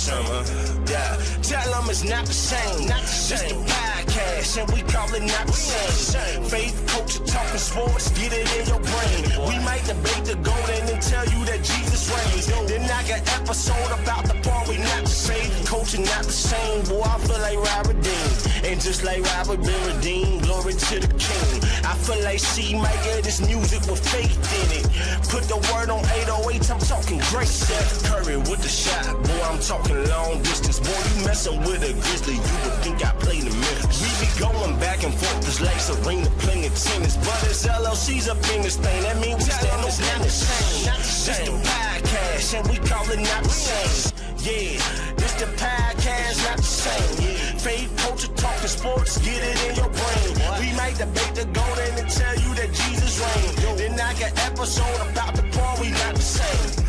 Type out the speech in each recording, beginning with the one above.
same. Yeah, tell them it's not the same. Just the podcast, and we call it not the same. Faith, culture, talking sports, get it in your brain. We might debate the golden and tell you that Jesus reigns. Then I got episode about the part we not the same. Culture not the same. Boy, I feel like Robert Dean. And just like Robert been redeemed, glory to the King. I feel like C might get this music with faith in it. Put the word on 808, I'm talking great. Steph Curry with the shot, boy, I'm talking long distance. Boy, you messing with a Grizzly, you would think I played in Memphis. We be going back and forth, this like Serena playing tennis. But it's LLC's up in this thing, that means we stand on tennis. Just the podcast, and we call it not the same. Yeah, this the podcast, not the same. Faith, culture, talking sports, get it in your brain. We might debate the golden and tell you that Jesus reigned. Then I got episode about the part we not the same.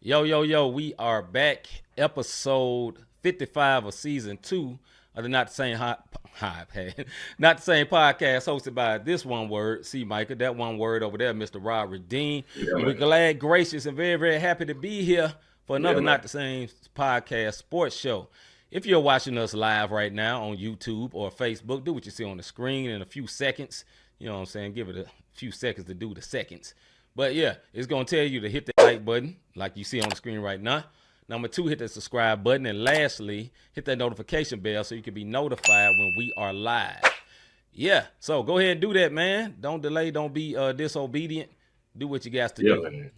Yo, we are back. Episode 55 of season 2 of the Not the Same Not the Same podcast, hosted by this one word, C. Micah, that one word over there, Mr. Rob Redeem. Yeah, we're glad, gracious, and very, very happy to be here for another Not the Same podcast sports show. If you're watching us live right now on YouTube or Facebook, do what you see on the screen in a few seconds. You know what I'm saying? Give it a few seconds to do the seconds. But yeah, it's going to tell you to hit the like button like you see on the screen right now. Number 2, hit the subscribe button. And lastly, hit that notification bell so you can be notified when we are live. Yeah, so go ahead and do that, man. Don't delay. Don't be disobedient. Do what you got to do. Man.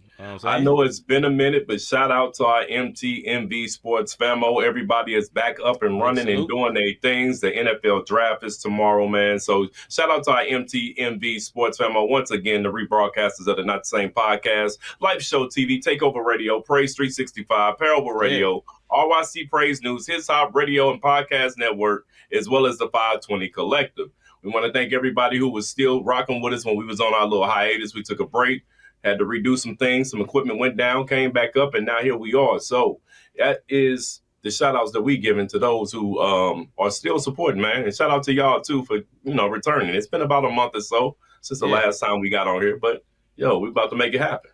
I know it's been a minute, but shout out to our MTMV Sports famo. Everybody is back up and running and doing their things. The NFL draft is tomorrow, man. So shout out to our MTMV Sports famo. Once again, the rebroadcasters of the Not the Same podcast, Live Show TV, Takeover Radio, Praise 365, Parable Radio, RYC Praise News, His Hop Radio and Podcast Network, as well as the 520 Collective. We want to thank everybody who was still rocking with us when we was on our little hiatus. We took a break. Had to redo some things. Some equipment went down, came back up, and now here we are. So that is the shout-outs that we giving to those who are still supporting, man. And shout out to y'all, too, for, returning. It's been about a month or so since the last time we got on here. But, we about to make it happen.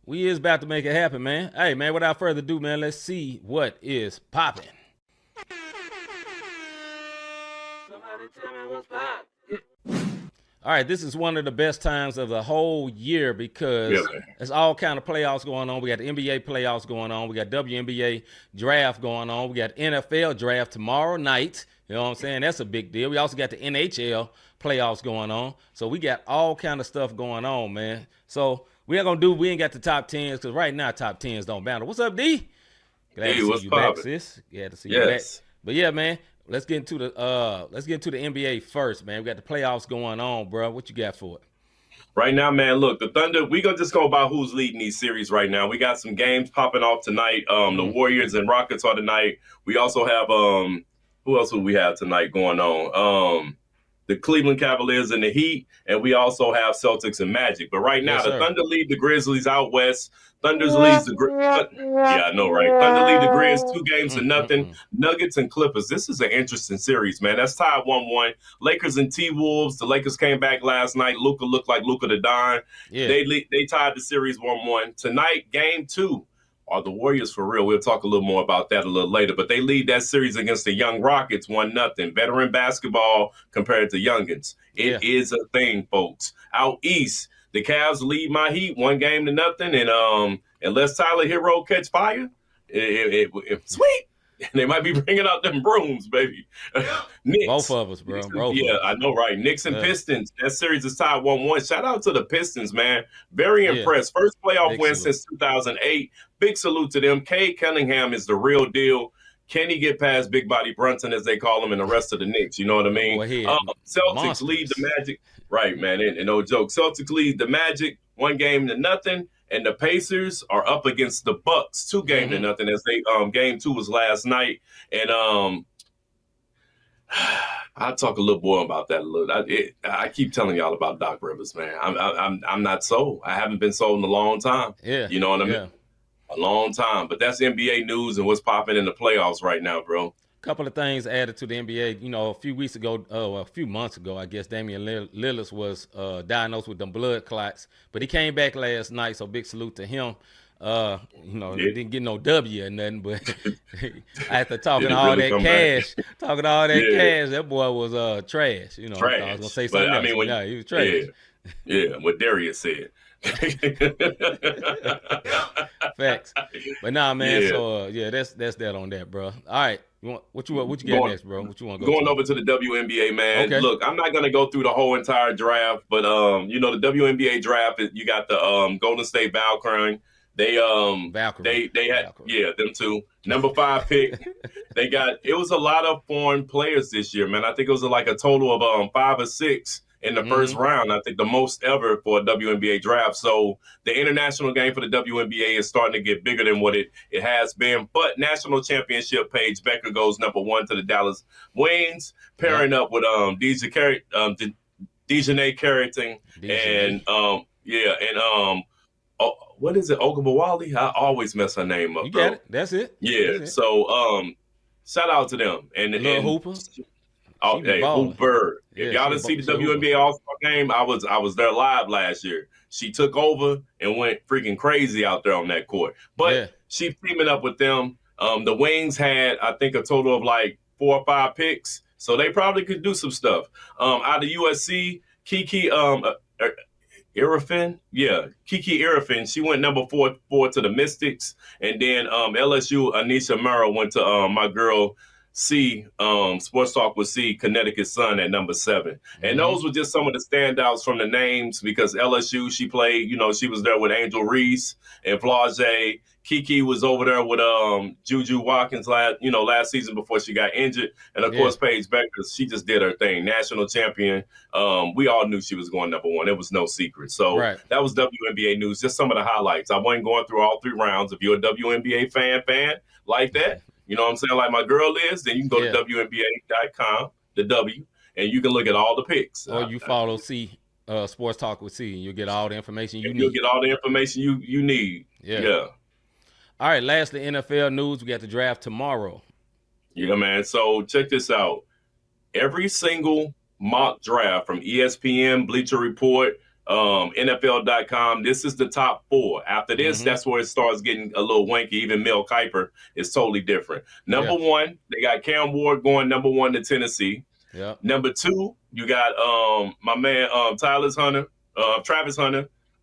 We is about to make it happen, man. Hey, man, without further ado, man, let's see what is popping. Somebody tell me what's popping. All right, this is one of the best times of the whole year because there's all kind of playoffs going on. We got the NBA playoffs going on. We got WNBA draft going on. We got NFL draft tomorrow night. You know what I'm saying? That's a big deal. We also got the NHL playoffs going on. So we got all kind of stuff going on, man. So we ain't got the top 10s because right now top 10s don't matter. What's up, D? Glad to see you back, sis. Glad to see you back. But yeah, man. Let's get into the NBA first, man. We got the playoffs going on, bro. What you got for it? Right now, man, look, the Thunder, we gonna just go about who's leading these series right now. We got some games popping off tonight. The Warriors and Rockets are tonight. We also have who else would we have tonight going on? The Cleveland Cavaliers and the Heat, and we also have Celtics and Magic. But right now, the Thunder lead the Grizzlies out west. Thunders leads the I know, right? Thunder lead the Grizz 2-0. Nuggets and Clippers. This is an interesting series, man. That's tied 1-1. Lakers and T-Wolves. The Lakers came back last night. Luka looked like Luka the Don. Yeah. They tied the series 1-1. Tonight, game 2. Are the Warriors for real? We'll talk a little more about that a little later. But they lead that series against the young Rockets 1-0. Veteran basketball compared to youngins. It is a thing, folks. Out east, the Cavs lead my Heat 1-0. And unless Tyler Hero catch fire, sweet. They might be bringing out them brooms, baby. Knicks. Both of us, bro. I know, right? Knicks and Pistons. That series is tied 1-1. Shout out to the Pistons, man. Very impressed. First playoff win since 2008. Big salute to them. Cade Cunningham is the real deal. Can he get past Big Body Brunson, as they call him, and the rest of the Knicks? You know what I mean? Celtics lead the Magic. Right, man. And no joke. Celtics lead the Magic 1-0. And the Pacers are up against the Bucks 2-0 as they game 2 was last night. And I'll talk a little more about that a little. I keep telling y'all about Doc Rivers, man. I'm not sold. I haven't been sold in a long time. Yeah. You know what I mean? A long time. But that's NBA news and what's popping in the playoffs right now, bro. Couple of things added to the NBA. You know, a few months ago, I guess Damian Lillard was diagnosed with them blood clots, but he came back last night. So big salute to him. Didn't get no W or nothing, but after talking all that cash, that boy was trash. You know, trash. I was gonna say something else. He was trash. Yeah, what Darius said. Facts. But nah, man. Yeah. So that's that on that, bro. All right. What you got next, bro? What you want to go going over to the WNBA, man? Okay. Look, I'm not gonna go through the whole entire draft, but the WNBA draft, you got the Golden State Valkyrie. They had Valkyrie. them two. Number 5 pick. It was a lot of foreign players this year, man. I think it was like a total of 5 or 6 in the first round. I think the most ever for a WNBA draft. So the international game for the WNBA is starting to get bigger than what it has been. But national championship, Paige Becker goes number 1 to the Dallas Wings, pairing up with Dejanay Carrington and what is it? Ogunbowale? I always mess her name up. You got it. That's it. Yeah. That's it. So shout out to them. And Hooper. Oh, hey, Hooper. If y'all didn't see the WNBA All-Star game, I was there live last year. She took over and went freaking crazy out there on that court. But she's teaming up with them. The Wings had, I think, a total of like 4 or 5 picks. So they probably could do some stuff. Out of USC, Kiki Irafin, Kiki Irafin, she went number 4 to the Mystics, and then LSU Anisha Murrow went to my girl Sports Talk with Connecticut Sun at number 7. And those were just some of the standouts from the names because LSU, she played, she was there with Angel Reese and Flage. Kiki was over there with Juju Watkins last season before she got injured. And of course, Paige Becker, she just did her thing. National champion. We all knew she was going number 1. It was no secret. So that was WNBA news. Just some of the highlights. I wasn't going through all 3 rounds. If you're a WNBA fan like that, you know what I'm saying, like my girl is, then you can go to WNBA.com, the W, and you can look at all the picks. Or you follow Sports Talk with C, and you'll get all the information you need. You'll get all the information you need. Yeah. All right, lastly, NFL news. We got the draft tomorrow. Yeah, man. So check this out. Every single mock draft from ESPN, Bleacher Report, NFL.com, this is the top 4. After this, that's where it starts getting a little wanky. Even Mel Kiper is totally different. Number 1, they got Cam Ward going number 1 to Tennessee. Yep. Number 2, you got my man Travis Hunter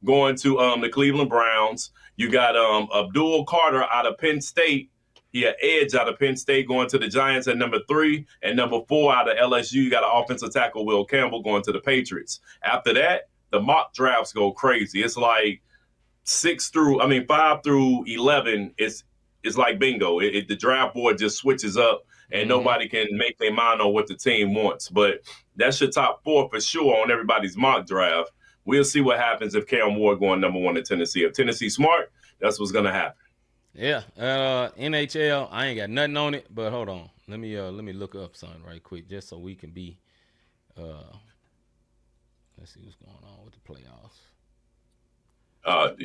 going to the Cleveland Browns. You got Abdul Carter out of Penn State. He had Edge out of Penn State going to the Giants at number 3. And number 4 out of LSU, you got an offensive tackle, Will Campbell, going to the Patriots. After that, the mock drafts go crazy. It's like 5 through 11. It's like bingo. The draft board just switches up, and nobody can make their mind on what the team wants. But that's your top 4 for sure on everybody's mock draft. We'll see what happens if Cam Ward going number 1 to Tennessee. If Tennessee smart, that's what's gonna happen. Yeah. NHL, I ain't got nothing on it, but hold on. Let me look up something right quick just so we can be let's see what's going on with the playoffs.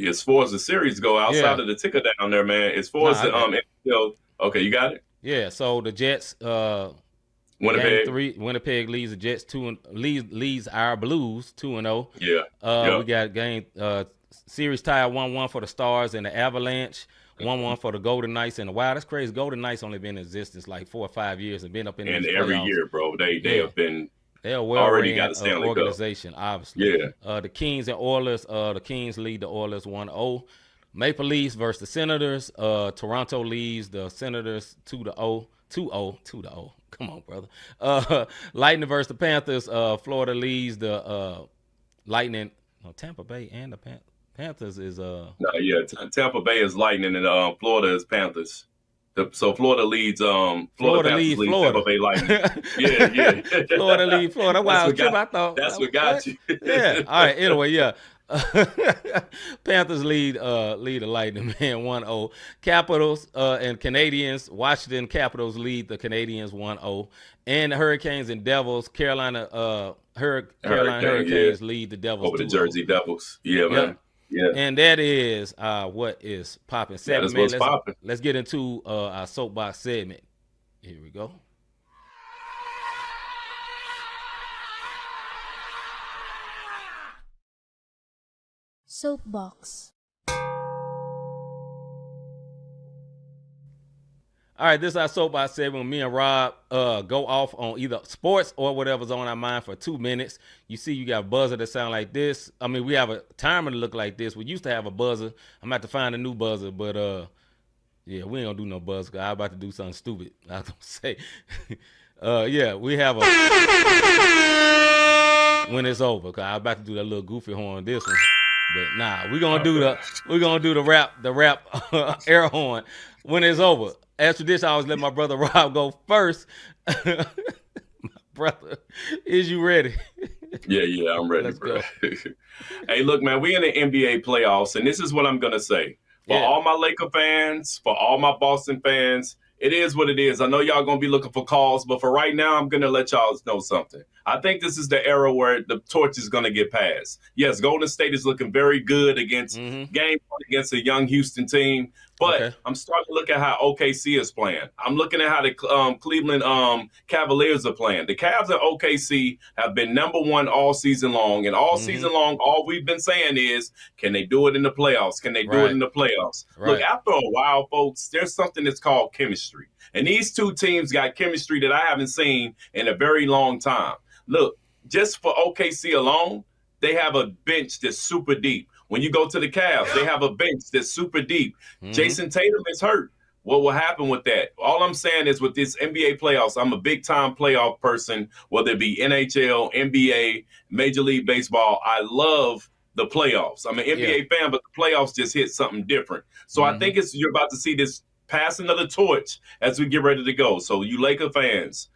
As far as the series go, outside of the ticker down there, man, as far as the NHL, okay, you got it? Yeah, so the Jets Winnipeg leads the Jets leads our Blues 2-0. Yeah. We got game series tie 1-1 for the Stars and the Avalanche, 1-1 for the Golden Knights and the Wild. That's crazy. Golden Knights only been in existence like 4 or 5 years and been up in the every playoffs. Year, bro. They have been they're already got a Stanley organization, Cup. obviously. Yeah. The Kings and Oilers. The Kings lead the Oilers 1-0. Maple Leafs versus the Senators. Toronto leads the Senators 2-0. 2-0. Come on, brother. Lightning versus the Panthers. Florida leads the Lightning. No, Tampa Bay and the Panthers is Tampa Bay is Lightning and Florida is Panthers. So Florida leads Florida leads Tampa Bay Lightning. Yeah. Florida leads Florida. Wow, I thought that's what got you. Yeah. All right. Anyway, yeah. Panthers lead the Lightning, man, 1-0. Capitals and Canadians. Washington Capitals lead the Canadians 1-0. And the Hurricanes and Devils. Carolina Hurricanes lead the Devils over the Jersey Devils. Yeah, man. Yeah. And that is what is popping That segment. is what's popping. Let's get into our soapbox segment. Here we go. Soapbox. All right, this is our soapbox segment. Me and Rob go off on either sports or whatever's on our mind for 2 minutes. You see, you got a buzzer that sound like this. I mean, we have a timer to look like this. We used to have a buzzer. I'm about to find a new buzzer, but yeah, we ain't gonna do no buzzer. I'm about to do something stupid. I was gonna say, yeah, we have a when it's over. Cause I'm about to do that little goofy horn. This one. But nah, we're gonna do the rap air horn when it's over. As tradition, I always let my brother Rob go first. My brother, is you ready? Yeah, I'm ready, Let's bro. go. Hey, look, man, we in the NBA playoffs, and this is what I'm gonna say. For all my Laker fans, for all my Boston fans, it is what it is. I know y'all gonna be looking for calls, but for right now, I'm gonna let y'all know something. I think this is the era where the torch is gonna get passed. Yes, Golden State is looking very good against game one against a young Houston team, but I'm starting to look at how OKC is playing. I'm looking at how the Cleveland Cavaliers are playing. The Cavs and OKC have been number one all season long, and all season long, all we've been saying is, can they do it in the playoffs? Can they do it in the playoffs? Look, after a while, folks, there's something that's called chemistry. And these two teams got chemistry that I haven't seen in a very long time. Look, just for OKC alone, they have a bench that's super deep. When you go to the Cavs, they have a bench that's super deep. Jason Tatum is hurt. What will happen with that? All I'm saying is with this NBA playoffs, I'm a big-time playoff person, whether it be NHL, NBA, Major League Baseball. I love the playoffs. I'm an NBA fan, but the playoffs just hit something different. So I think you're about to see this pass another torch as we get ready to go. So you Laker fans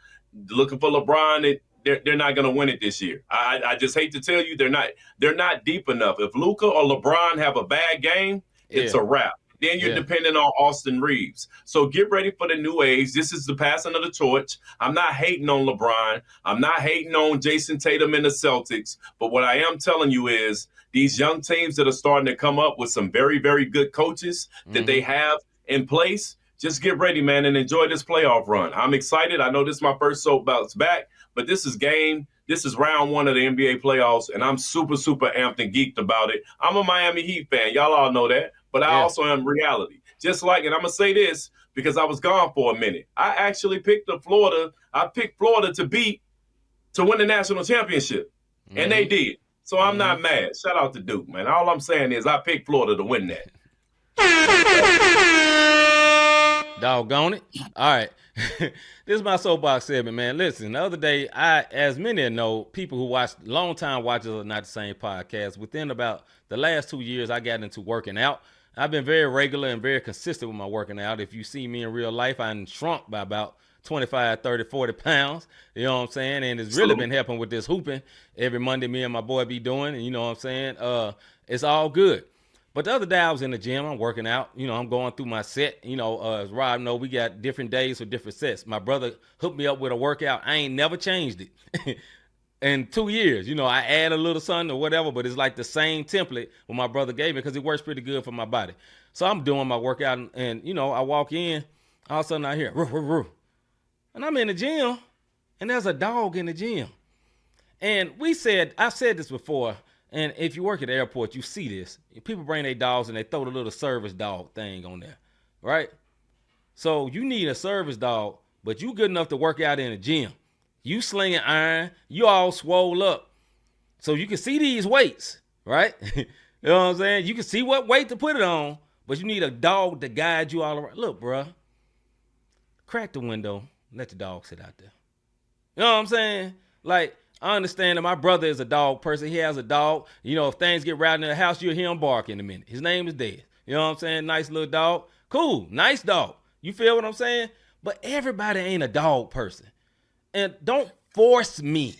looking for LeBron, they're not going to win it this year. I just hate to tell you, they're not deep enough. If Luka or LeBron have a bad game, it's a wrap. Then you're depending on Austin Reeves. So get ready for the new age. This is the passing of the torch. I'm not hating on LeBron. I'm not hating on Jason Tatum and the Celtics. But what I am telling you is these young teams that are starting to come up with some very, very good coaches that they have in place, just get ready, man, and enjoy this playoff run. I'm excited. I know this is my first soapbox back, but this is round one of the NBA playoffs, and I'm super, super amped and geeked about it. I'm a Miami Heat fan. Y'all all know that, but I also am reality. Just like, and I'm going to say this because I was gone for a minute. I actually picked Florida to win the national championship, and they did. So I'm not mad. Shout out to Duke, man. All I'm saying is I picked Florida to win that. Doggone it. All right. This is my soapbox segment, man. Listen, the other day, as many know, people who watch, long-time watchers of Not the Same podcast, within about the last 2 years, I got into working out. I've been very regular and very consistent with my working out. If you see me in real life, I shrunk by about 25, 30, 40 pounds. You know what I'm saying? And it's really been helping with this hooping every Monday me and my boy be doing. And you know what I'm saying? It's all good. But the other day I was in the gym, I'm working out, I'm going through my set. As Rob know, we got different days for different sets. My brother hooked me up with a workout. I ain't never changed it. In 2 years, I add a little something or whatever, but it's like the same template what my brother gave me because it works pretty good for my body. So I'm doing my workout and I walk in, all of a sudden I hear, roof, roof, roof. And I'm in the gym and there's a dog in the gym. And I've said this before, and if you work at the airport, you see this. People bring their dogs and they throw the little service dog thing on there, right? So you need a service dog, but you good enough to work out in the gym. You slinging iron, you all swole up. So you can see these weights, right? You know what I'm saying? You can see what weight to put it on, but you need a dog to guide you all around. Look, bruh, crack the window, let the dog sit out there. You know what I'm saying? Like, I understand that my brother is a dog person. He has a dog. If things get rowdy in the house, you'll hear him bark in a minute. His name is Dez. You know what I'm saying? Nice little dog. Cool. Nice dog. You feel what I'm saying? But everybody ain't a dog person. And don't force me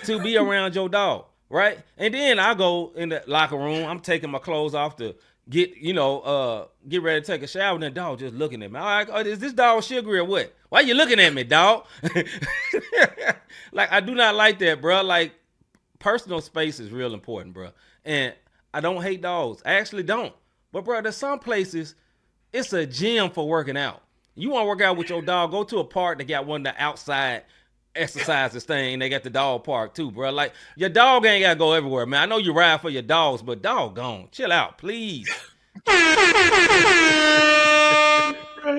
to be around your dog, right? And then I go in the locker room. I'm taking my clothes off to get ready to take a shower. And the dog just looking at me. All right, is this dog sugary or what? Why you looking at me, dog? Like, I do not like that, bro. Like, personal space is real important, bro. And I don't hate dogs. I actually don't. But, bro, there's some places it's a gym for working out. You want to work out with your dog, go to a park that got one of the outside exercises thing. They got the dog park too, bro. Like, your dog ain't got to go everywhere, man. I know you ride for your dogs, but doggone, chill out, please. Bro,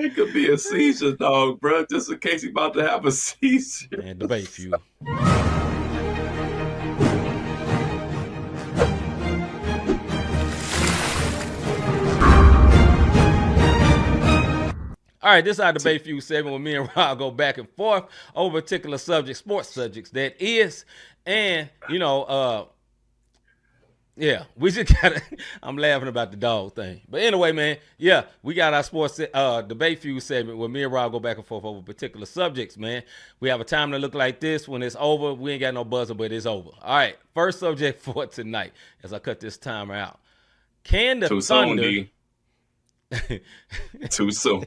it could be a seizure, dog, bro, just in case he about to have a seizure. Man, debate few. All right, this is our debate feud segment where me and Rob go back and forth over particular subjects, sports subjects, that is. And, yeah, we just got to, I'm laughing about the dog thing. But anyway, man, yeah, we got our sports debate feud segment where me and Rob go back and forth over particular subjects, man. We have a time to look like this. When it's over, we ain't got no buzzer, but it's over. All right, first subject for tonight as I cut this timer out. Can the Thunder... Too soon.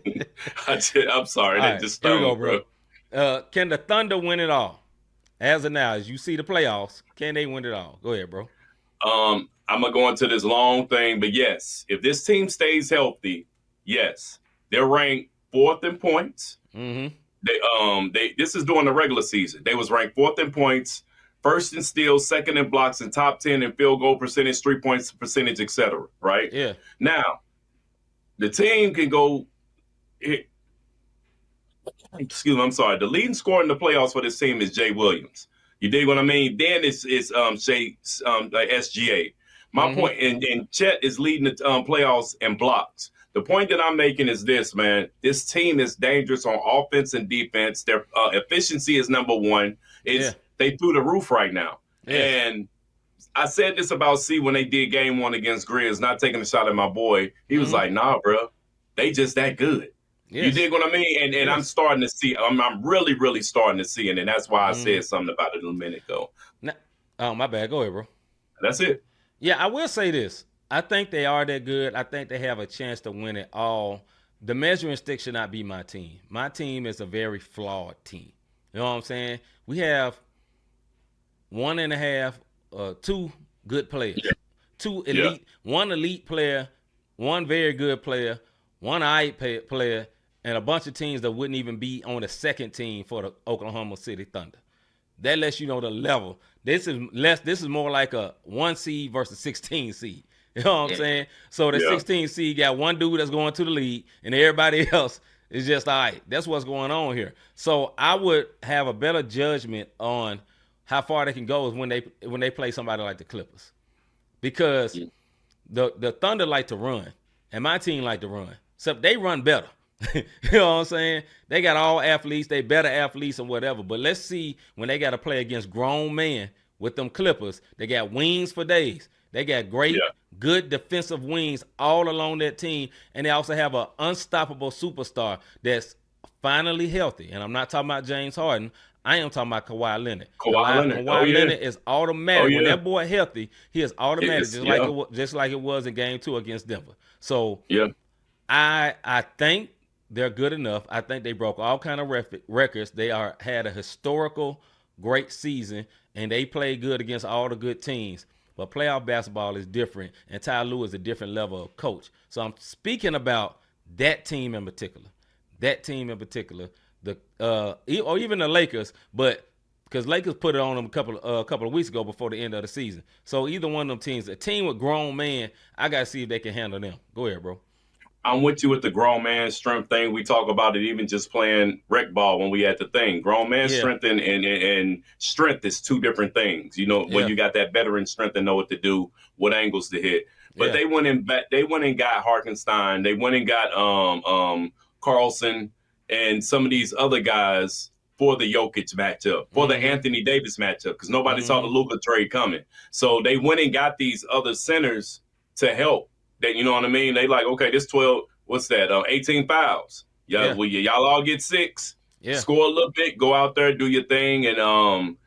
I'm sorry. Right, just here we go, bro. Can the Thunder win it all? As of now, as you see the playoffs, can they win it all? Go ahead, bro. I'm gonna go into this long thing, but yes, if this team stays healthy, yes, they're ranked 4th in points. Mm-hmm. This is during the regular season. They was ranked 4th in points, 1st in steals, 2nd in blocks, and top 10 in field goal percentage, 3-point percentage, etc. Right? Yeah. Now, the team can go. Excuse me, I'm sorry. The leading scorer in the playoffs for this team is Jay Williams. You dig what I mean? Then it's SGA. My point, and Chet is leading the playoffs in blocks. The point that I'm making is this, man. This team is dangerous on offense and defense. Their efficiency is number one. They through the roof right now. Yeah. And I said this about C when they did game 1 against Grizz, not taking a shot at my boy. He was like, nah, bro, they just that good. Yes. You dig what I mean? And I'm starting to see, I'm really, really starting to see it. And that's why I said something about it a minute ago. Oh, my bad. Go ahead, bro. That's it. Yeah, I will say this. I think they are that good. I think they have a chance to win it all. The measuring stick should not be my team. My team is a very flawed team. You know what I'm saying? We have 2 good players, 2 elite, 1 elite player, 1 very good player, 1 alright player, and a bunch of teams that wouldn't even be on the second team for the Oklahoma City Thunder. That lets you know the level. This is more like a 1 seed versus 16 seed. You know what I'm saying? So the 16 seed got 1 dude that's going to the league, and everybody else is just all right. That's what's going on here. So I would have a better judgment on how far they can go is when they play somebody like the Clippers, because the Thunder like to run, and my team like to run. Except they run better. You know what I'm saying? They got all athletes, they better athletes and whatever. But let's see when they got to play against grown men with them Clippers. They got wings for days. They got great, good defensive wings all along that team, and they also have an unstoppable superstar that's finally healthy. And I'm not talking about James Harden. I am talking about Kawhi Leonard. Kawhi Leonard is automatic. When that boy healthy, he is automatic, just like it was in Game 2 against Denver. So I think they're good enough. I think they broke all kind of records. They had a historical great season, and they played good against all the good teams. But playoff basketball is different, and Ty Lue is a different level of coach. So I'm speaking about that team in particular. Or even the Lakers, but because Lakers put it on them a couple of weeks ago before the end of the season. So either one of them teams, a team with grown men, I got to see if they can handle them. Go ahead, bro. I'm with you with the grown man strength thing. We talk about it even just playing rec ball when we had the thing. Grown man strength and strength is 2 different things. You know, when you got that veteran strength and know what to do, what angles to hit. But they went and got Hartenstein. They went and got Carlson and some of these other guys for the Jokic matchup, for the Anthony Davis matchup, because nobody saw the Luka trade coming. So they went and got these other centers to help. That, you know what I mean? They like, okay, this 12, what's that? 18 fouls. Y'all all get 6. Score a little bit, go out there, do your thing, and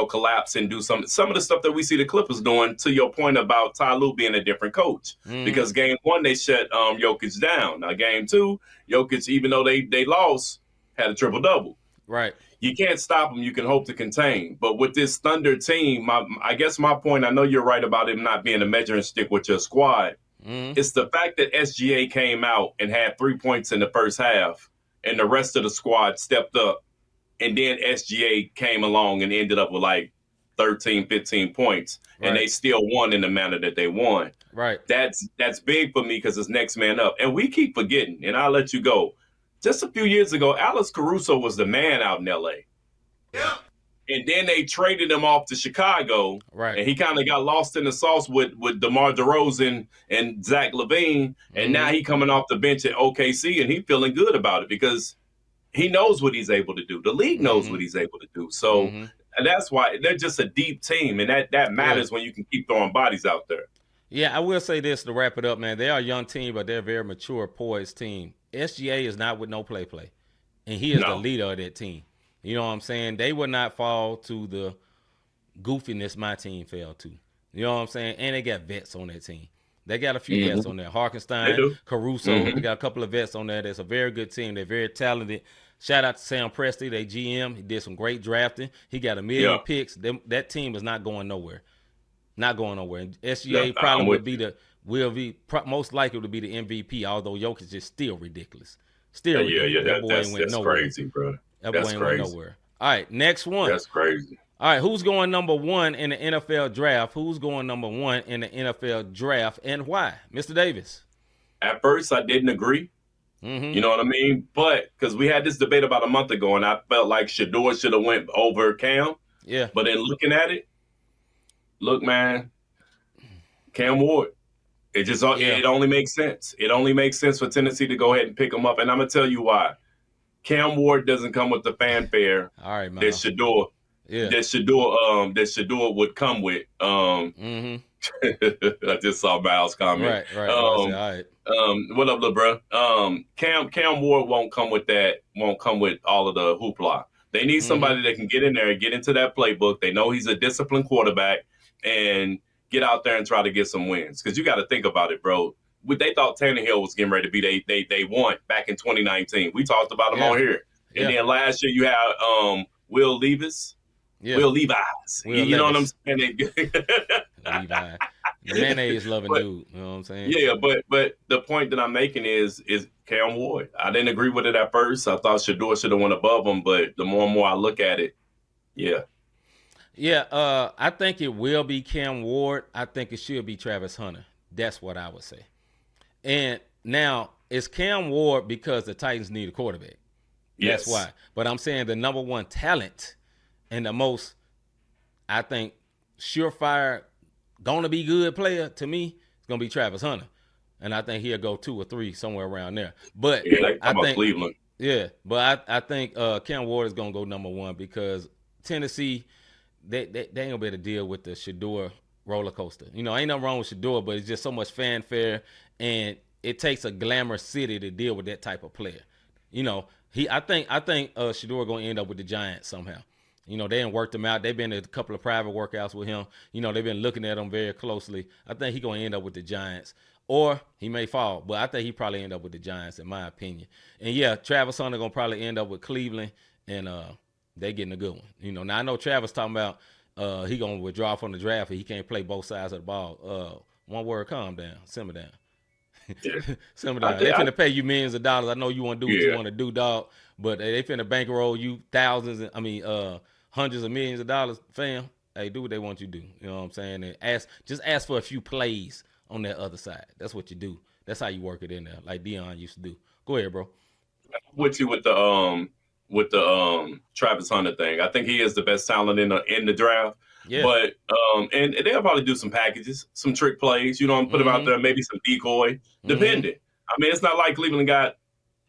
collapse and do some of the stuff that we see the Clippers doing. To your point about Ty Lue being a different coach, because Game 1 they shut Jokic down. Now Game 2, Jokic, even though they lost, had a triple double. Right. You can't stop them. You can hope to contain. But with this Thunder team, I guess my point, I know you're right about him not being a measuring stick with your squad. It's the fact that SGA came out and had 3 points in the first half, and the rest of the squad stepped up. And then SGA came along and ended up with like 13, 15 points, and they still won in the manner that they won. Right. That's big for me because it's next man up. And we keep forgetting, and I'll let you go. Just a few years ago, Alex Caruso was the man out in L.A. Yeah. And then they traded him off to Chicago, Right. and he kind of got lost in the sauce with DeMar DeRozan and Zach LaVine, and now he coming off the bench at OKC, and he feeling good about it because he knows what he's able to do. The league knows what he's able to do. So and that's why they're just a deep team, and that matters when you can keep throwing bodies out there. Yeah, I will say this to wrap it up, man. They are a young team, but they're a very mature, poised team. SGA is not with no play, and he is the leader of that team. You know what I'm saying? They would not fall to the goofiness my team fell to. You know what I'm saying? And they got vets on that team. They got a few vets on there. Harkenstein, Caruso. They got a couple of vets on there. That's a very good team. They're very talented. Shout out to Sam Presti, their GM. He did some great drafting. He got 1 million picks. That team is not going nowhere. Not going nowhere. And SGA probably most likely to be the MVP, although Jokic is still ridiculous. Still ridiculous. That boy ain't went nowhere. Crazy, bro. That boy ain't went nowhere. All right, next one. That's crazy. All right, who's going number 1 in the NFL draft? Who's going number 1 in the NFL draft, and why? Mr. Davis. At first, I didn't agree. You know what I mean? But because we had this debate about a month ago, and I felt like Shedeur should have went over Cam. Yeah. But in looking at it, look, man, Cam Ward. It only makes sense. It only makes sense for Tennessee to go ahead and pick him up, and I'm gonna tell you why. Cam Ward doesn't come with the fanfare that Shedeur. Yeah. That Shedeur would come with. I just saw Miles comment. Right. All right. What up, LeBron? Cam Ward won't come with that. Won't come with all of the hoopla. They need somebody that can get in there and get into that playbook. They know he's a disciplined quarterback and get out there and try to get some wins. Because you got to think about it, bro. They thought Tannehill was getting ready to be they won back in 2019. We talked about him on here. And then last year you had Will Levis. Yeah. Will Levis. You know what I'm saying? Levi. The mayonnaise loving dude. You know what I'm saying? Yeah, but the point that I'm making is Cam Ward. I didn't agree with it at first. I thought Shedeur should have went above him, but the more and more I look at it, yeah. Yeah, I think it will be Cam Ward. I think it should be Travis Hunter. That's what I would say. And now, it's Cam Ward because the Titans need a quarterback. Yes. That's why. But I'm saying the number 1 talent and the most, I think, surefire, gonna be good player to me, it's gonna be Travis Hunter. And I think he'll go 2 or 3 somewhere around there. But I think Cleveland. Yeah, but I think Cam Ward is gonna go number 1 because Tennessee, they ain't gonna be able to deal with the Shedeur roller coaster. You know, ain't nothing wrong with Shedeur, but it's just so much fanfare, and it takes a glamour city to deal with that type of player. You know, I think Shedeur gonna end up with the Giants somehow. You know, they ain't worked him out. They've been to a couple of private workouts with him. You know, they've been looking at him very closely. I think he's going to end up with the Giants. Or he may fall, but I think he probably end up with the Giants, in my opinion. And, yeah, Travis Hunter going to probably end up with Cleveland, and they getting a good one. You know, now I know Travis talking about he going to withdraw from the draft and he can't play both sides of the ball. One word, calm down. Simmer down. Simmer down. They finna pay you millions of dollars. I know you want to do what you want to do, dog, but they finna bankroll you hundreds of millions of dollars, fam. Hey, do what they want you to do. You know what I'm saying? And just ask for a few plays on that other side. That's what you do. That's how you work it in there, like Dion used to do. Go ahead, bro. With you with the Travis Hunter thing. I think he is the best talent in the draft. Yeah. But and they'll probably do some packages, some trick plays, you know, and put them out there, maybe some decoy, depending. I mean, it's not like Cleveland got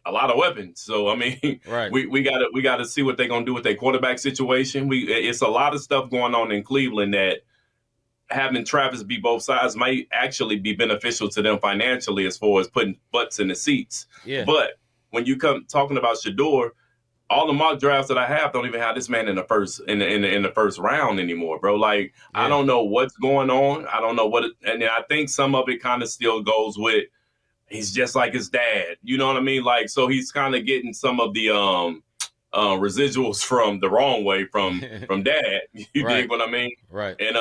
a lot of weapons. So I mean, right. we gotta see what they're gonna do with their quarterback situation. It's a lot of stuff going on in Cleveland that having Travis be both sides might actually be beneficial to them financially as far as putting butts in the seats. Yeah. But when you come talking about Shedeur, all the mock drafts that I have don't even have this man in the first round anymore, bro. Like, yeah. I don't know what's going on. I don't know and I think some of it kind of still goes with he's just like his dad. You know what I mean? Like, so he's kind of getting some of the residuals from the wrong way from dad. You Right. dig what I mean? Right. And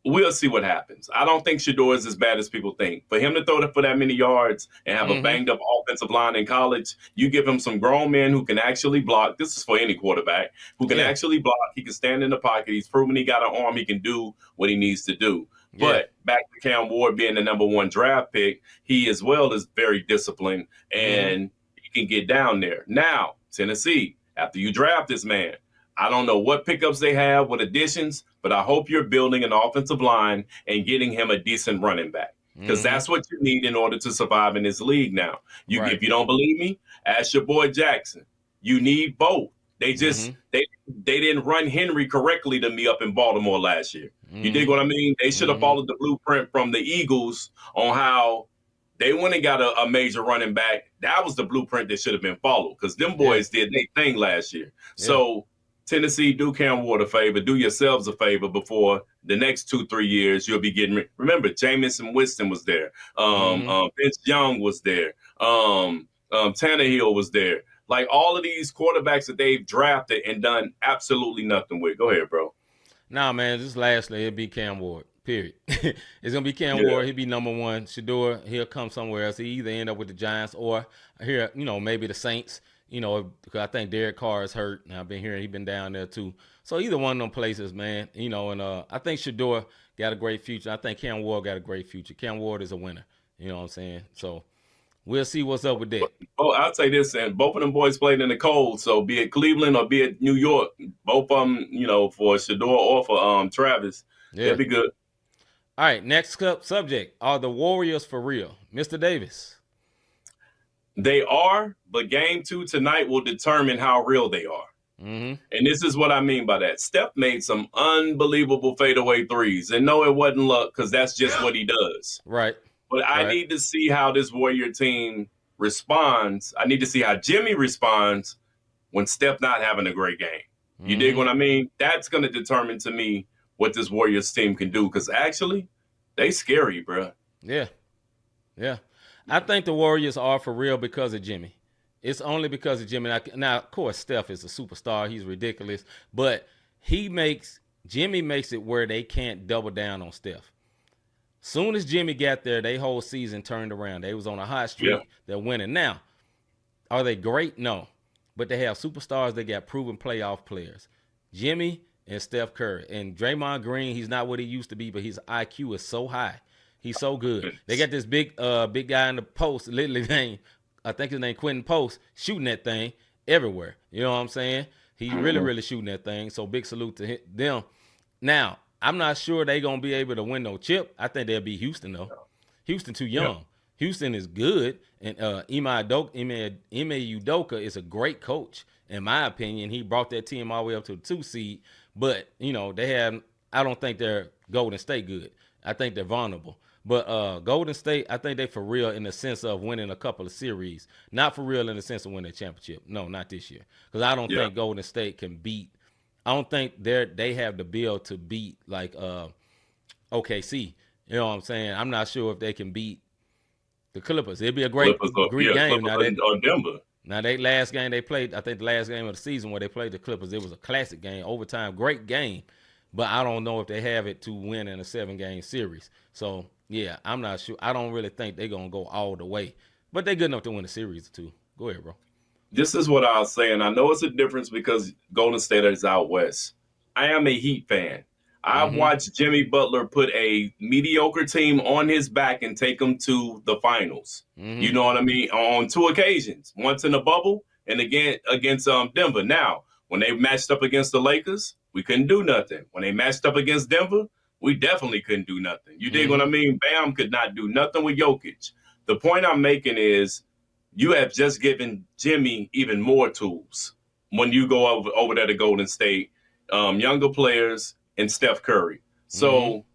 we'll see what happens. I don't think Shador is as bad as people think. For him to throw for that many yards and have a banged up offensive line in college, you give him some grown men who can actually block. This is for any quarterback who can actually block. He can stand in the pocket. He's proven he got an arm. He can do what he needs to do. Yeah. But back to Cam Ward being the number 1 draft pick, he as well is very disciplined and he can get down there. Now, Tennessee, after you draft this man, I don't know what pickups they have with additions, but I hope you're building an offensive line and getting him a decent running back because that's what you need in order to survive in this league now. If you don't believe me, ask your boy Jackson. You need both. They just they didn't run Henry correctly to me up in Baltimore last year. You dig what I mean? They should have followed the blueprint from the Eagles on how they went and got a major running back. That was the blueprint that should have been followed because them boys did their thing last year. So Tennessee, do Cam Ward a favor, do yourselves a favor before the next 2-3 years you'll be getting. Remember, Jameis Winston was there. Vince Young was there. Tannehill was there. Like all of these quarterbacks that they've drafted and done absolutely nothing with. Go ahead, bro. Nah, man, just lastly, it'll be Cam Ward, period. It's going to be Cam Ward. He'll be number 1. Shador, he'll come somewhere else. He either end up with the Giants or here, maybe the Saints. Because I think Derek Carr is hurt, and I've been hearing he's been down there too. So either one of them places, man, and I think Shador got a great future. I think Cam Ward got a great future. Cam Ward is a winner. You know what I'm saying? So we'll see what's up with that. Oh, I'll say this, and both of them boys played in the cold, so be it Cleveland or be it New York, both of them, for Shador or for Travis, they'll be good. All right, next subject, are the Warriors for real? Mr. Davis. They are, but game 2 tonight will determine how real they are. And this is what I mean by that. Steph made some unbelievable fadeaway threes. And no, it wasn't luck because that's just what he does. Right. But I need to see how this Warrior team responds. I need to see how Jimmy responds when Steph not having a great game. You dig what I mean? That's going to determine to me what this Warriors team can do because actually, they scary, bro. Yeah. Yeah. I think the Warriors are for real because of Jimmy. It's only because of Jimmy. Now, of course, Steph is a superstar. He's ridiculous. But Jimmy makes it where they can't double down on Steph. Soon as Jimmy got there, their whole season turned around. They was on a hot streak. Yeah. They're winning. Now, are they great? No. But they have superstars. They got proven playoff players. Jimmy and Steph Curry. And Draymond Green, he's not what he used to be, but his IQ is so high. He's so good. They got this big guy in the post, literally I think his name Quentin Post, shooting that thing everywhere. You know what I'm saying? He's really shooting that thing. So big salute to them. Now, I'm not sure they're going to be able to win no chip. I think they'll beat Houston, though. Houston too young. Yeah. Houston is good. And Ime Udoka is a great coach. In my opinion, he brought that team all the way up to the 2 seed. But, I don't think they're Golden State good. I think they're vulnerable. But Golden State, I think they for real in the sense of winning a couple of series. Not for real in the sense of winning a championship. No, not this year. Because I don't think Golden State can beat. I don't think they have the build to beat like OKC. You know what I'm saying? I'm not sure if they can beat the Clippers. It'd be a great game. Or Denver. Now, they last game they played, I think the last game of the season where they played the Clippers, it was a classic game, overtime, great game. But I don't know if they have it to win in a 7-game series. So, yeah, I'm not sure. I don't really think they're going to go all the way. But they're good enough to win a series or 2. Go ahead, bro. This is what I was saying. I know it's a difference because Golden State is out west. I am a Heat fan. I've watched Jimmy Butler put a mediocre team on his back and take them to the finals. You know what I mean? On 2 occasions. Once in the bubble and again against Denver. Now, when they matched up against the Lakers, we couldn't do nothing. When they matched up against Denver, we definitely couldn't do nothing. You dig what I mean? Bam could not do nothing with Jokic. The point I'm making is you have just given Jimmy even more tools when you go over there to Golden State, younger players and Steph Curry. So,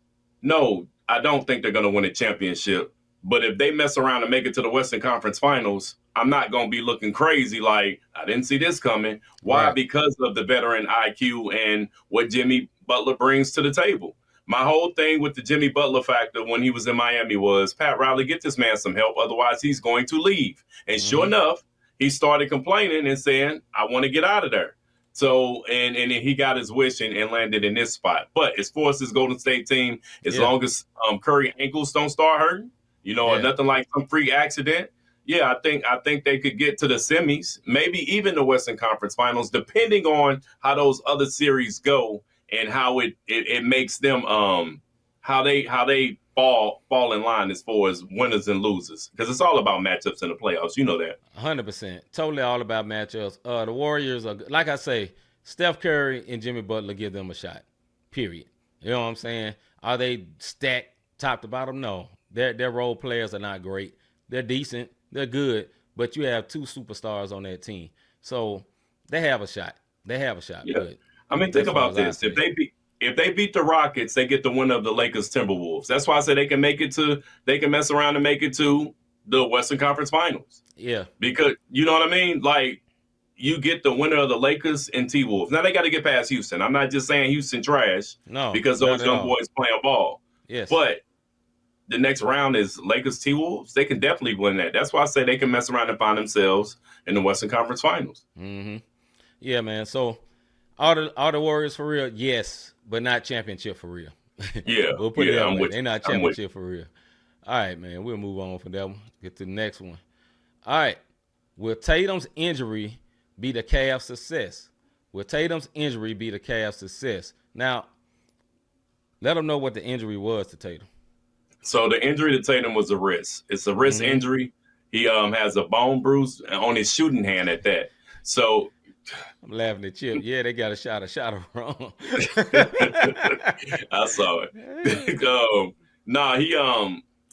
no, I don't think they're going to win a championship. But if they mess around and make it to the Western Conference Finals, I'm not going to be looking crazy like, I didn't see this coming. Why? Right. Because of the veteran IQ and what Jimmy Butler brings to the table. My whole thing with the Jimmy Butler factor when he was in Miami was, Pat Riley, get this man some help. Otherwise, he's going to leave. And sure enough, he started complaining and saying, I want to get out of there. So, and then he got his wish and landed in this spot. But as far as this Golden State team, as long as Curry ankles don't start hurting, or nothing like some freak accident, I think they could get to the semis, maybe even the Western Conference Finals, depending on how those other series go and how it makes them how they fall in line as far as winners and losers, because it's all about matchups in the playoffs. You know that. 100%, totally all about matchups. The Warriors are, like I say, Steph Curry and Jimmy Butler give them a shot. Period. You know what I'm saying? Are they stacked top to bottom? No, their role players are not great. They're decent. They're good, but you have two superstars on that team, so they have a shot. Yeah. But I mean, think about this: if they beat the Rockets, they get the winner of the Lakers Timberwolves. That's why I say they can mess around and make it to the Western Conference Finals. Yeah, because you know what I mean. Like, you get the winner of the Lakers and T-Wolves. Now they got to get past Houston. I'm not just saying Houston trash. No, because those young boys playing ball. Yes, but the next round is Lakers T-Wolves. They can definitely win that. That's why I say they can mess around and find themselves in the Western Conference Finals. Mm-hmm. Yeah, man. So are the Warriors for real? Yes, but not championship for real. Yeah, we'll put it that way. They're not championship for real. All right, man. We'll move on from that one. Get to the next one. All right. Will Tatum's injury be the Cavs' success? Will Tatum's injury be the Cavs' success? Now, let them know what the injury was to Tatum. So the injury to Tatum was a wrist. It's a wrist injury. He has a bone bruise on his shooting hand at that. So I'm laughing at Chip. Yeah, they got a shot of wrong. I saw it.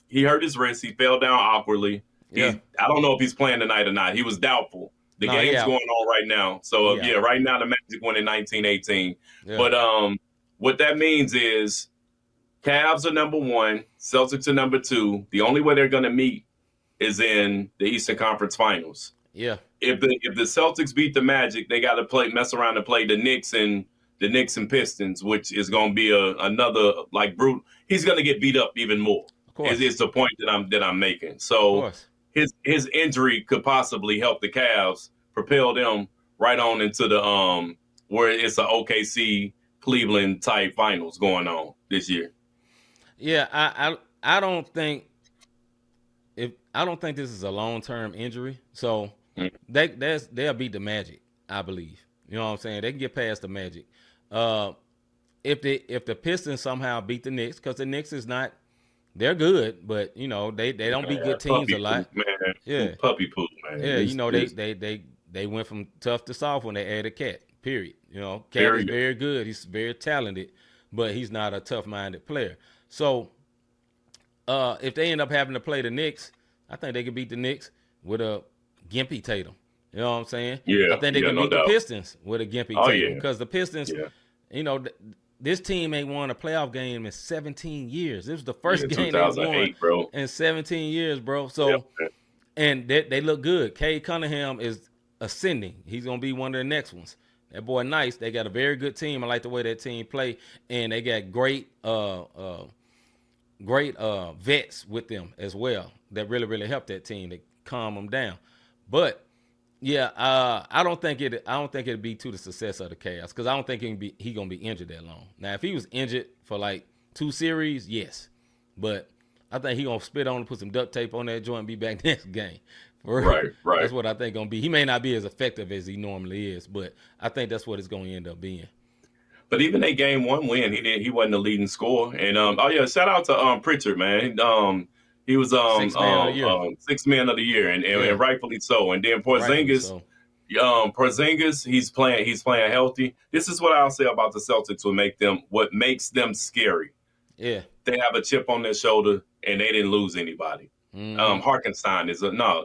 He hurt his wrist. He fell down awkwardly. Yeah. I don't know if he's playing tonight or not. He was doubtful. The game's going on right now. So right now the Magic won in 1918. Yeah. But what that means is Cavs are number 1, Celtics are number 2. The only way they're going to meet is in the Eastern Conference Finals. Yeah. If the Celtics beat the Magic, they got to mess around and play the Knicks and Pistons, which is going to be another like brute. He's going to get beat up even more. Of course. Is the point that I'm making. So his injury could possibly help the Cavs propel them right on into the where it's an OKC Cleveland type finals going on this year. Yeah, I don't think this is a long-term injury. So they'll beat the Magic, I believe. You know what I'm saying? They can get past the Magic. If the Pistons somehow beat the Knicks, because the Knicks is not, they're good, but they don't beat good teams a lot. Poop, man. Yeah, puppy poop, man. Yeah, they went from tough to soft when they added Cat. Period. Cat is very good. He's very talented, but he's not a tough-minded player. So if they end up having to play the Knicks, I think they could beat the Knicks with a gimpy Tatum. You know what I'm saying? Yeah. I think they can beat the Pistons with a gimpy Tatum, because the Pistons, this team ain't won a playoff game in 17 years. This was the first game they won in 17 years, bro. So, and they look good. Cade Cunningham is ascending. He's going to be one of the next ones. That boy nice. They got a very good team. I like the way that team play, and they got great vets with them as well that really help that team to calm them down. But yeah, I don't think it'd be to the success of the Cavs, because I don't think he gonna be injured that long. Now, if he was injured for like 2 series, yes, but I think he gonna spit on and put some duct tape on that joint and be back next game. Right. That's what I think gonna be. He may not be as effective as he normally is, but I think that's what it's gonna end up being. But even a game 1 win, he wasn't the leading scorer. And shout out to Pritchard, man. He was 6th man of the year, and rightfully so. And then Porzingis, he's playing healthy. This is what I'll say about the Celtics. What makes them scary. Yeah, they have a chip on their shoulder, and they didn't lose anybody. Harkenstein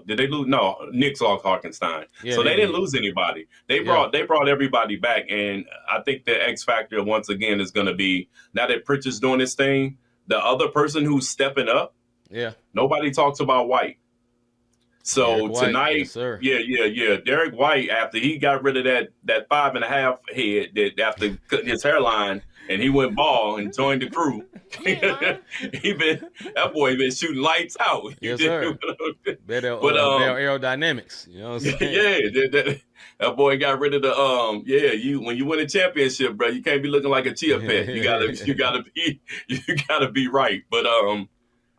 did they lose? No, Knicks lost Harkenstein. Yeah, so they didn't lose anybody. They brought everybody back, and I think the X factor once again is going to be, now that Pritchard's doing his thing, the other person who's stepping up. Yeah. Nobody talks about White. So Derek White, tonight, yes, sir. yeah. Derek White, after he got rid of that 5.5 head, that after cutting his hairline, and he went ball and joined the crew. That boy been shooting lights out. Yes, sir. Better But aerodynamics. You know what I'm saying? yeah, that boy got rid of the when you win a championship, bro, you can't be looking like a chia pet. You gotta be right. But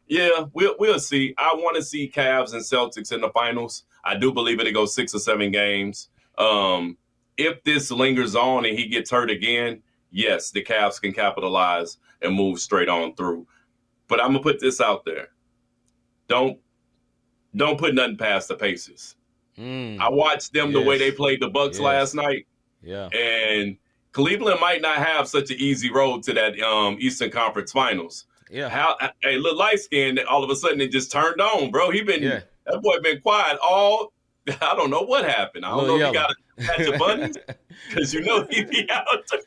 yeah, we'll see. I want to see Cavs and Celtics in the finals. I do believe it'll go 6 or 7 games. If this lingers on and he gets hurt again, yes, the Cavs can capitalize and move straight on through. But I'm gonna put this out there. Don't put nothing past the Pacers. I watched them the way they played the Bucks last night. Yeah. And Cleveland might not have such an easy road to that Eastern Conference Finals. Yeah. A little light skin, all of a sudden it just turned on, bro. That boy been quiet all. I don't know what happened. I don't know if he got a patch of bunnies, because you know he be out there.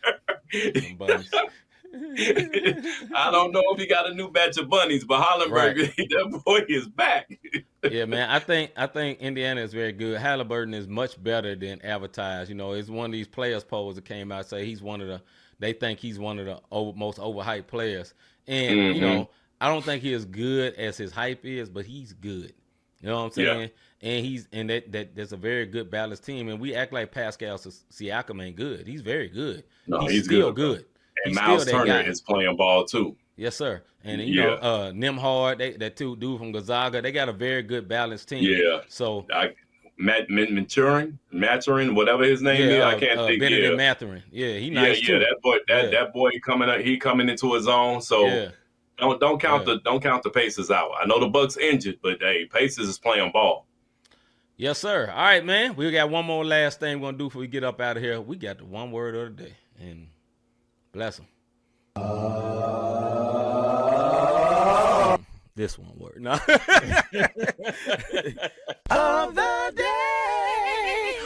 I don't know if he got a new batch of bunnies, but Hollenberg, that boy is back. Yeah, man. I think Indiana is very good. Halliburton is much better than advertised. You know, it's one of these players polls that came out say they think he's one of the most overhyped players. And you know, I don't think he's as good as his hype is, but he's good. You know what I'm saying? Yeah. And that's a very good balanced team. And we act like Pascal Siakam ain't good. He's very good. No, he's still good. And Miles Turner is playing ball too. Yes, sir. And you know, Nimhard, that two dude from Gonzaga, they got a very good balanced team. Yeah. So Maturin, whatever his name is, I can't think. Benedict Mathurin. Yeah, he nice too. That boy coming into his own. So don't count the Pacers out. I know the Bucks injured, but hey, Pacers is playing ball. Yes, sir. All right, man. We got one more last thing we're gonna do before we get up out of here. We got the one word of the day, and bless them. This one word. No. Of the day.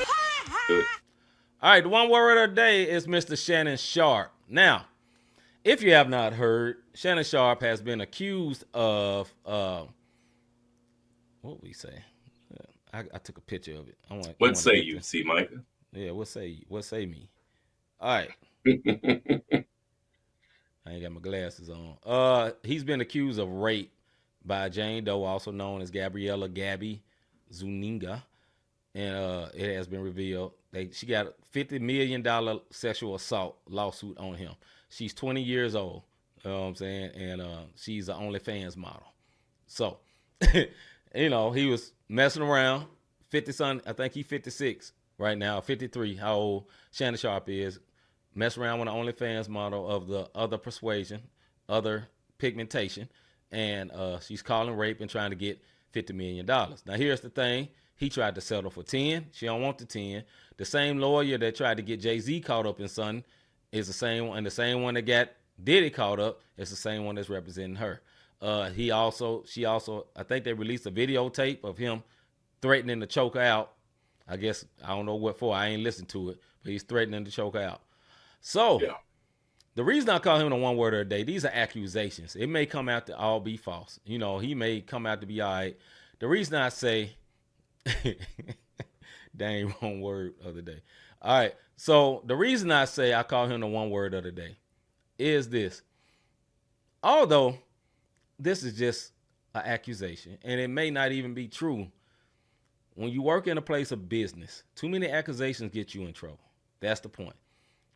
All right, the one word of the day is Mr. Shannon Sharpe. Now, if you have not heard, Shannon Sharpe has been accused of what we say. I took a picture of it. What say you, see, Micah? Yeah, what say me? All right. I ain't got my glasses on. He's been accused of rape by Jane Doe, also known as Gabriella Gabby Zuniga, and it has been revealed she got a $50 million sexual assault lawsuit on him. She's 20 years old, you know what I'm saying, and she's an OnlyFans model. So, you know, he was messing around. 50-something, I think he's 56 right now, 53, how old Shannon Sharpe is. Mess around with an OnlyFans model of the other persuasion, other pigmentation, and she's calling rape and trying to get $50 million. Now, here's the thing. He tried to settle for 10. She don't want the 10. The same lawyer that tried to get Jay-Z caught up in something is the same one, and the same one that got Diddy caught up is the same one that's representing her. She also, I think they released a videotape of him threatening to choke her out. I guess, I don't know what for. I ain't listened to it, but he's threatening to choke her out. So, the reason I call him the one word of the day, these are accusations. It may come out to all be false. You know, he may come out to be all right. The reason I say, dang, one word of the day. All right. So, the reason I say I call him the one word of the day is this. Although this is just an accusation, and it may not even be true, when you work in a place of business, too many accusations get you in trouble. That's the point.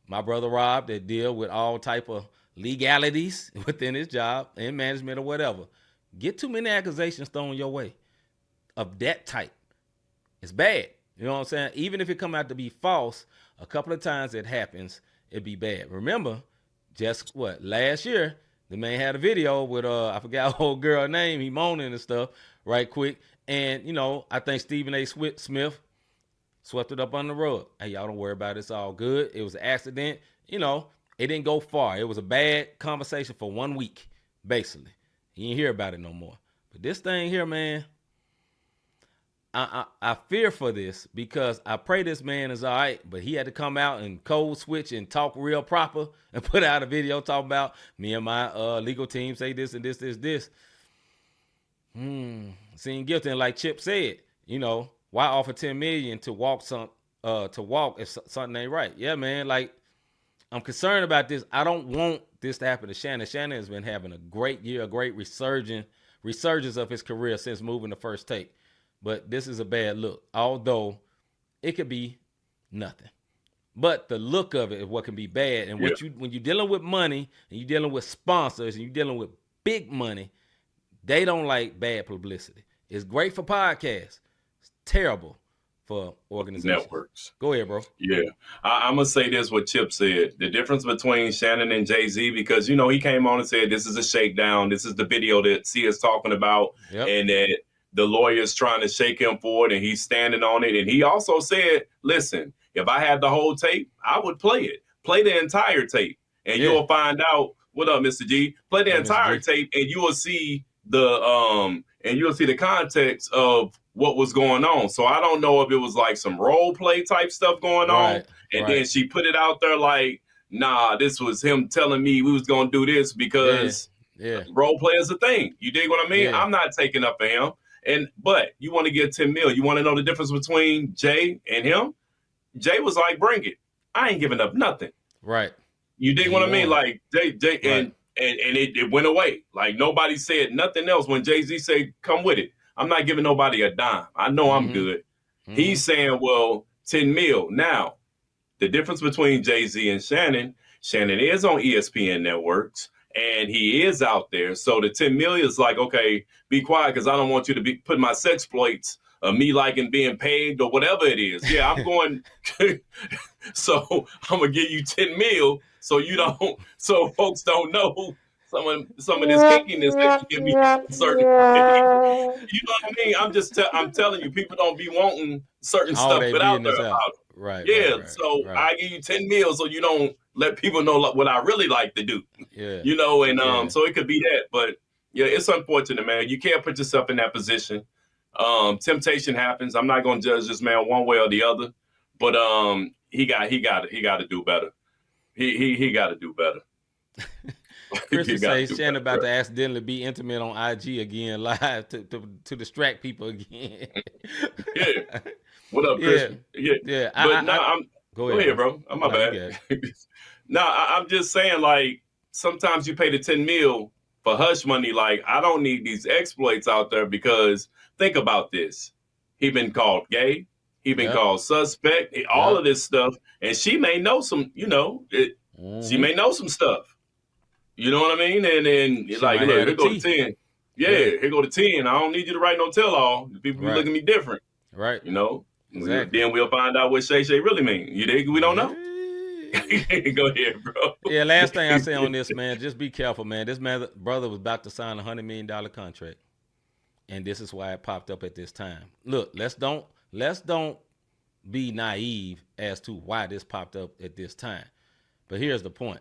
My brother Rob, that deal with all type of legalities within his job and management or whatever, get too many accusations thrown your way of that type. It's bad. You know what I'm saying? Even if it come out to be false, a couple of times it happens, it'd be bad. Remember, just last year, the man had a video with, I forgot the old girl's name, he moaning and stuff right quick. And, you know, I think Stephen A. Smith swept it up on the rug. Hey, y'all don't worry about it. It's all good. It was an accident. You know, it didn't go far. It was a bad conversation for 1 week, basically. You didn't hear about it no more. But this thing here, man, I fear for this because I pray this man is all right, but he had to come out and code switch and talk real proper and put out a video talking about me and my legal team say this and this. Seem guilty. And like Chip said, why offer $10 million to walk if something ain't right? Yeah, man. Like, I'm concerned about this. I don't want this to happen to Shannon. Shannon has been having a great year, a great resurgence of his career since moving to First Take. But this is a bad look, although it could be nothing. But the look of it is what can be bad. And when you're dealing with money and you're dealing with sponsors and you're dealing with big money, they don't like bad publicity. It's great for podcasts. It's terrible for organizations. Networks. Go ahead, bro. Yeah. I'm going to say this, what Chip said. The difference between Shannon and Jay-Z, because, he came on and said, this is a shakedown. This is the video that C is talking about. Yep. And that the lawyer's trying to shake him for it, and he's standing on it. And he also said, listen, if I had the whole tape, I would play it. Play the entire tape. And you'll find out, what up, Mr. G? Play the entire tape, and you will see the context of what was going on. So I don't know if it was like some role play type stuff going on. And then she put it out there like, nah, this was him telling me we was going to do this because role play is a thing. You dig what I mean? I'm not taking up for him. But you want to get 10 mil. You want to know the difference between Jay and him? Jay was like, bring it. I ain't giving up nothing. Right. You dig what I mean? Like Jay and it went away. Like nobody said nothing else when Jay-Z said, come with it. I'm not giving nobody a dime. I know I'm good. Mm-hmm. He's saying, well, 10 mil. Now, the difference between Jay-Z and Shannon is on ESPN networks. And he is out there. So the 10 million is like, okay, be quiet because I don't want you to be put my sexploits of me liking being paid or whatever it is. Yeah, I'm going. So I'm going to give you 10 mil so folks don't know some of this kinkiness that you give me certain. You know what I mean? I'm telling you, people don't be wanting certain stuff put out there about it. Right. Yeah. I give you 10 mil so you don't let people know what I really like to do. Yeah. So it could be that. But yeah, it's unfortunate, man. You can't put yourself in that position. Temptation happens. I'm not gonna judge this man one way or the other, but he got to do better. He got to do better. Chris says Shannon about to accidentally be intimate on IG again live to distract people again. Yeah. What up, Chris? Yeah. But go ahead, bro. My bad. I'm just saying, like, sometimes you pay the 10 mil for hush money. Like, I don't need these exploits out there because think about this. He been called gay. He been called suspect. All of this stuff. And she may know some, she may know some stuff. You know what I mean? And then it's like, look, here go to 10. Yeah, here go to 10. I don't need you to write no tell-all. People be looking at me different. Right. Exactly. Then we'll find out what Shay really mean. You dig? We don't know. Go ahead, bro. Yeah, last thing I say on this, man, just be careful, man. This brother was about to sign a $100 million contract. And this is why it popped up at this time. Look, let's don't be naive as to why this popped up at this time. But here's the point.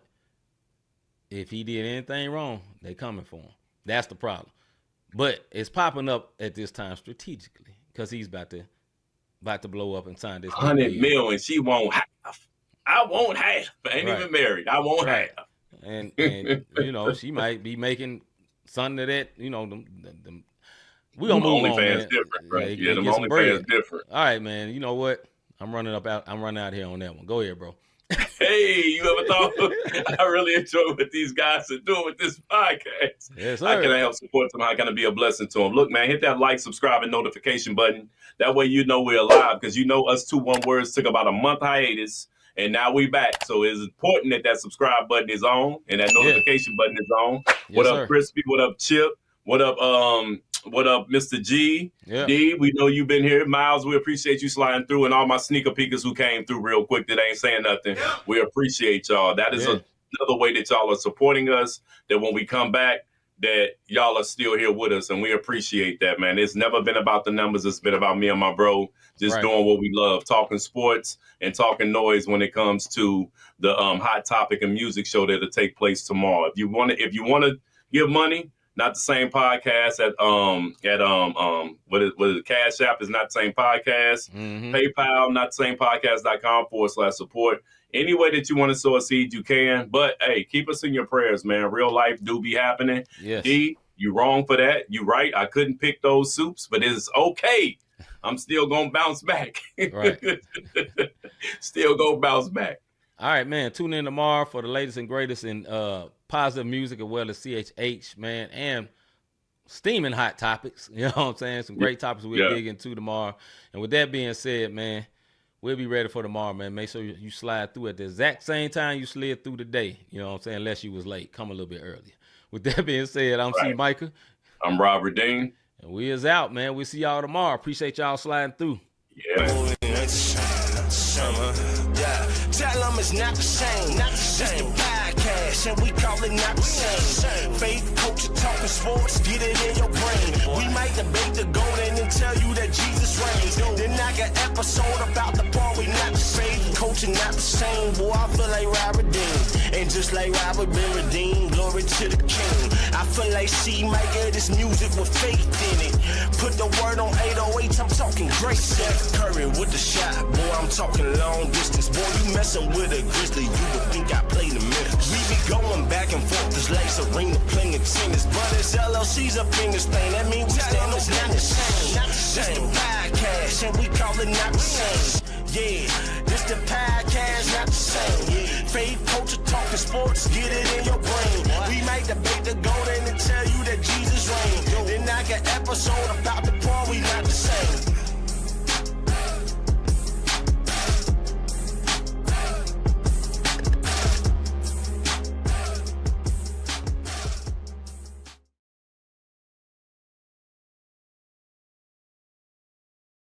If he did anything wrong, they coming for him. That's the problem. But it's popping up at this time strategically because he's about to blow up and sign this $100 million, and she won't have. I won't have. I ain't even married. I won't have. And she might be making something of that. We gonna move on, man. Different, right? Yeah, the OnlyFans different. All right, man. You know what? I'm running out here on that one. Go ahead, bro. Hey, you ever thought I really enjoy what these guys are doing with this podcast? Yes, sir. How can I help support them? How can I be a blessing to them? Look, man, hit that like, subscribe, and notification button. That way you know we're alive because us 2 1 words took about a month hiatus, and now we back. So it's important that subscribe button is on and that notification button is on. Yes, what up, sir. Crispy? What up, Chip? What up, Mr. G? Yeah. D, we know you've been here. Miles, we appreciate you sliding through, and all my sneaker peekers who came through real quick that ain't saying nothing. Yeah. We appreciate y'all. That is another way that y'all are supporting us, that when we come back, that y'all are still here with us, and we appreciate that, man. It's never been about the numbers. It's been about me and my bro just doing what we love, talking sports and talking noise when it comes to the Hot Topic and Music show that'll take place tomorrow. If you want to give money, not the same podcast what is it? Cash App is not the same podcast. Mm-hmm. PayPal, not the same podcast.com/support. Any way that you want to sow a seed, you can. But hey, keep us in your prayers, man. Real life do be happening. Yes. D, you wrong for that. You right. I couldn't pick those soups, but it's okay I'm still gonna bounce back. Right. Still gonna bounce back. All right, man. Tune in tomorrow for the latest and greatest in positive music as well as CHH, man, and steaming hot topics. You know what I'm saying? Some great topics we'll dig into tomorrow. And with that being said, man, we'll be ready for tomorrow, man. Make sure you slide through at the exact same time you slid through today. You know what I'm saying? Unless you was late. Come a little bit earlier. With that being said, I'm C. Micah. I'm Robert Dean. And we is out, man. We'll see y'all tomorrow. Appreciate y'all sliding through. Yeah. Tell them it's not the same. It's the podcast, and we call it not the same. Faith, culture, talking sports, get it in your brain. We might debate the golden and tell you that Jesus reigns. Then knock an episode about the part we not the same. Culture not the same. Boy, I feel like Robert Dean. And just like Robert been redeemed, glory to the King. I feel like C might get this music with faith in it. Put the word on 808, I'm talking great. Steph Curry with the shot. Boy, I'm talking long distance. Boy, you messing with a Grizzly, you would think I played in Memphis. We be going back and forth, this lace arena playing tennis. But it's LLC's up in this thing, that means we stand up not the same. This the podcast, and we call it not the same. Yeah, this the podcast, not the same. Faith, culture, talking sports, get it in your brain. We might debate the golden and tell you that Jesus reigns. Then knock an episode about the part we not the same.